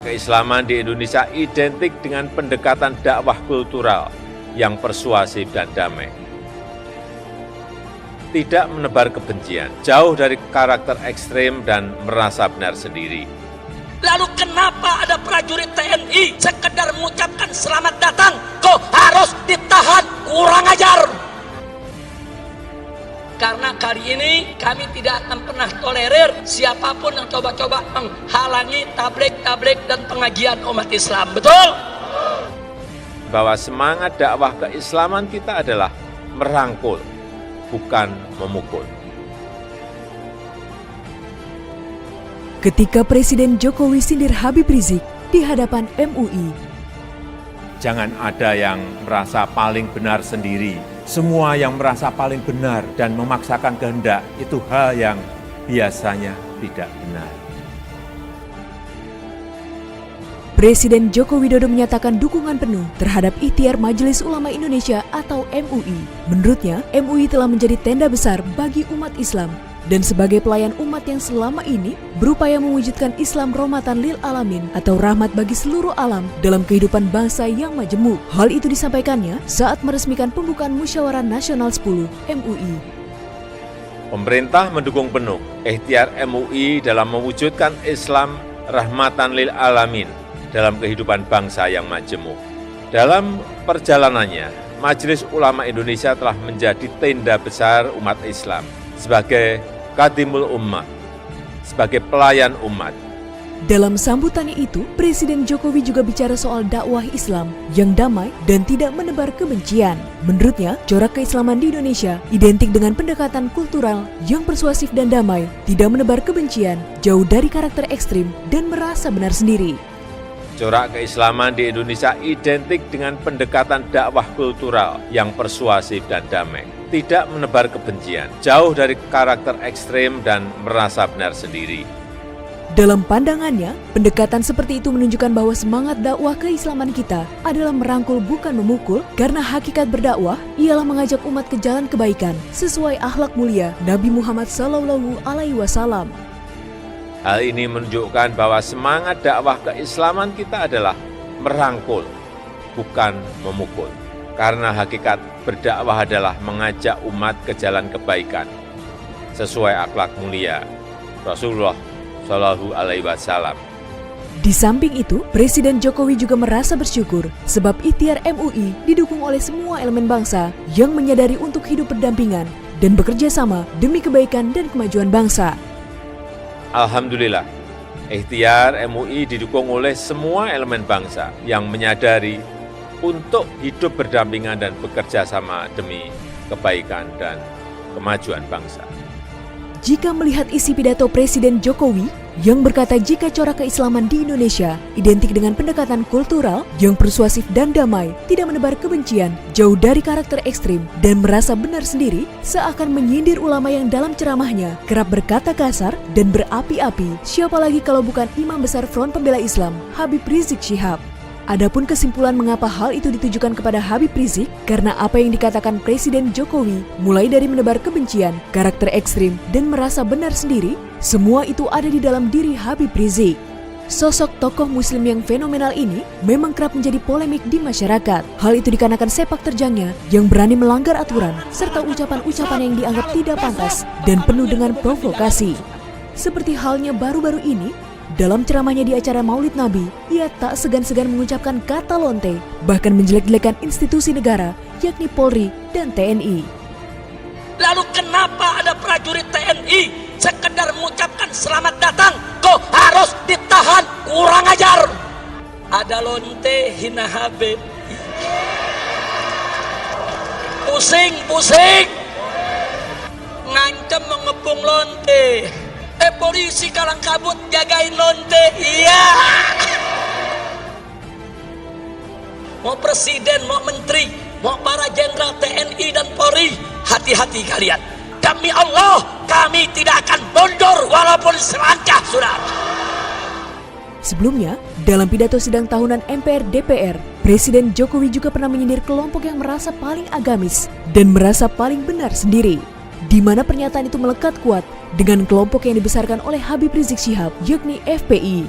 Keislaman di Indonesia identik dengan pendekatan dakwah kultural yang persuasif dan damai. Tidak menebar kebencian, jauh dari karakter ekstrem dan merasa benar sendiri. Lalu kenapa ada prajurit TNI sekedar mengucapkan selamat datang kok harus ditahan? Kurang ajar. Karena kali ini kami tidak akan pernah tolerir siapapun yang coba-coba menghalangi tabligh dan pengajian umat Islam. Betul? Bahwa semangat dakwah keislaman kita adalah merangkul, bukan memukul. Ketika Presiden Jokowi sindir Habib Rizik di hadapan MUI. Jangan ada yang merasa paling benar sendiri. Semua yang merasa paling benar dan memaksakan kehendak itu hal yang biasanya tidak benar. Presiden Joko Widodo menyatakan dukungan penuh terhadap ikhtiar Majelis Ulama Indonesia atau MUI. Menurutnya, MUI telah menjadi tenda besar bagi umat Islam dan sebagai pelayan umat yang selama ini berupaya mewujudkan Islam rahmatan lil alamin atau rahmat bagi seluruh alam dalam kehidupan bangsa yang majemuk. Hal itu disampaikannya saat meresmikan pembukaan Musyawarah Nasional 10 MUI. Pemerintah mendukung penuh ikhtiar MUI dalam mewujudkan Islam rahmatan lil alamin dalam kehidupan bangsa yang majemuk. Dalam perjalanannya, Majelis Ulama Indonesia telah menjadi tenda besar umat Islam sebagai Khadimul Ummah, sebagai pelayan umat. Dalam sambutannya itu, Presiden Jokowi juga bicara soal dakwah Islam yang damai dan tidak menebar kebencian. Menurutnya, corak keislaman di Indonesia identik dengan pendekatan kultural yang persuasif dan damai, tidak menebar kebencian, jauh dari karakter ekstrim, dan merasa benar sendiri. Corak keislaman di Indonesia identik dengan pendekatan dakwah kultural yang persuasif dan damai. Tidak menebar kebencian, jauh dari karakter ekstrem dan merasa benar sendiri. Dalam pandangannya, pendekatan seperti itu menunjukkan bahwa semangat dakwah keislaman kita adalah merangkul bukan memukul, karena hakikat berdakwah ialah mengajak umat ke jalan kebaikan sesuai akhlak mulia Nabi Muhammad SAW. Hal ini menunjukkan bahwa semangat dakwah keislaman kita adalah merangkul, bukan memukul. Karena hakikat berdakwah adalah mengajak umat ke jalan kebaikan sesuai akhlak mulia Rasulullah Shallallahu Alaihi Wasallam. Di samping itu, Presiden Jokowi juga merasa bersyukur sebab ikhtiar MUI didukung oleh semua elemen bangsa yang menyadari untuk hidup berdampingan dan bekerja sama demi kebaikan dan kemajuan bangsa. Alhamdulillah, ikhtiar MUI didukung oleh semua elemen bangsa yang menyadari untuk hidup berdampingan dan bekerja sama demi kebaikan dan kemajuan bangsa. Jika melihat isi pidato Presiden Jokowi yang berkata jika corak keislaman di Indonesia identik dengan pendekatan kultural yang persuasif dan damai, tidak menebar kebencian, jauh dari karakter ekstrim, dan merasa benar sendiri, seakan menyindir ulama yang dalam ceramahnya kerap berkata kasar dan berapi-api, siapa lagi kalau bukan Imam Besar Front Pembela Islam, Habib Rizik Syihab. Adapun kesimpulan mengapa hal itu ditujukan kepada Habib Rizik, karena apa yang dikatakan Presiden Jokowi, mulai dari menebar kebencian, karakter ekstrim, dan merasa benar sendiri, semua itu ada di dalam diri Habib Rizik. Sosok tokoh muslim yang fenomenal ini memang kerap menjadi polemik di masyarakat. Hal itu dikarenakan sepak terjangnya yang berani melanggar aturan, serta ucapan-ucapan yang dianggap tidak pantas dan penuh dengan provokasi. Seperti halnya baru-baru ini, dalam ceramahnya di acara Maulid Nabi, ia tak segan-segan mengucapkan kata lonte, bahkan menjelek-jelekan institusi negara, yakni Polri dan TNI. Lalu kenapa ada prajurit TNI sekedar mengucapkan selamat datang kok harus ditahan? Kurang ajar. Ada lonte hina Habib. Pusing. Ngancam mengepung lonte. Polisi kalang kabut jagain lonte. Iya. Mau presiden, mau menteri, mau para jenderal TNI dan Polri, hati-hati kalian. Demi Allah, kami tidak akan mundur walaupun selangkah, saudara. Sebelumnya, dalam pidato sidang tahunan MPR DPR, Presiden Jokowi juga pernah menyindir kelompok yang merasa paling agamis dan merasa paling benar sendiri, di mana pernyataan itu melekat kuat dengan kelompok yang dibesarkan oleh Habib Rizik Syihab, yakni FPI.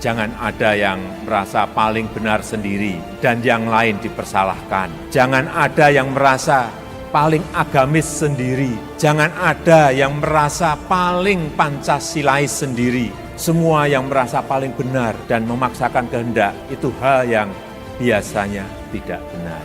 Jangan ada yang merasa paling benar sendiri dan yang lain dipersalahkan. Jangan ada yang merasa paling agamis sendiri. Jangan ada yang merasa paling Pancasilais sendiri. Semua yang merasa paling benar dan memaksakan kehendak itu hal yang biasanya tidak benar.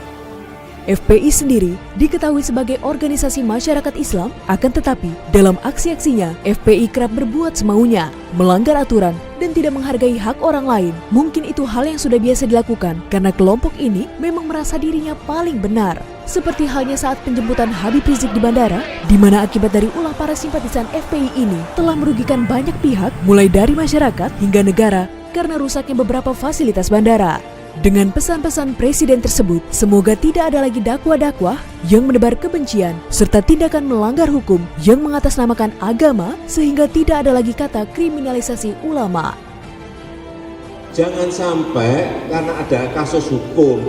FPI sendiri diketahui sebagai organisasi masyarakat Islam, akan tetapi dalam aksi-aksinya FPI kerap berbuat semaunya, melanggar aturan dan tidak menghargai hak orang lain. Mungkin itu hal yang sudah biasa dilakukan karena kelompok ini memang merasa dirinya paling benar. Seperti halnya saat penjemputan Habib Rizik di bandara, di mana akibat dari ulah para simpatisan FPI ini telah merugikan banyak pihak, mulai dari masyarakat hingga negara karena rusaknya beberapa fasilitas bandara. Dengan pesan-pesan presiden tersebut, semoga tidak ada lagi dakwah-dakwah yang menebar kebencian serta tindakan melanggar hukum yang mengatasnamakan agama sehingga tidak ada lagi kata kriminalisasi ulama. Jangan sampai karena ada kasus hukum,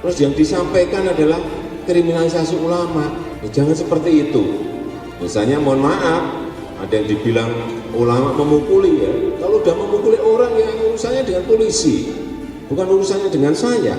terus yang disampaikan adalah kriminalisasi ulama. Jangan seperti itu. Misalnya mohon maaf, ada yang dibilang ulama memukuli ya. Kalau udah memukuli orang yang urusannya dengan polisi, bukan urusannya dengan saya.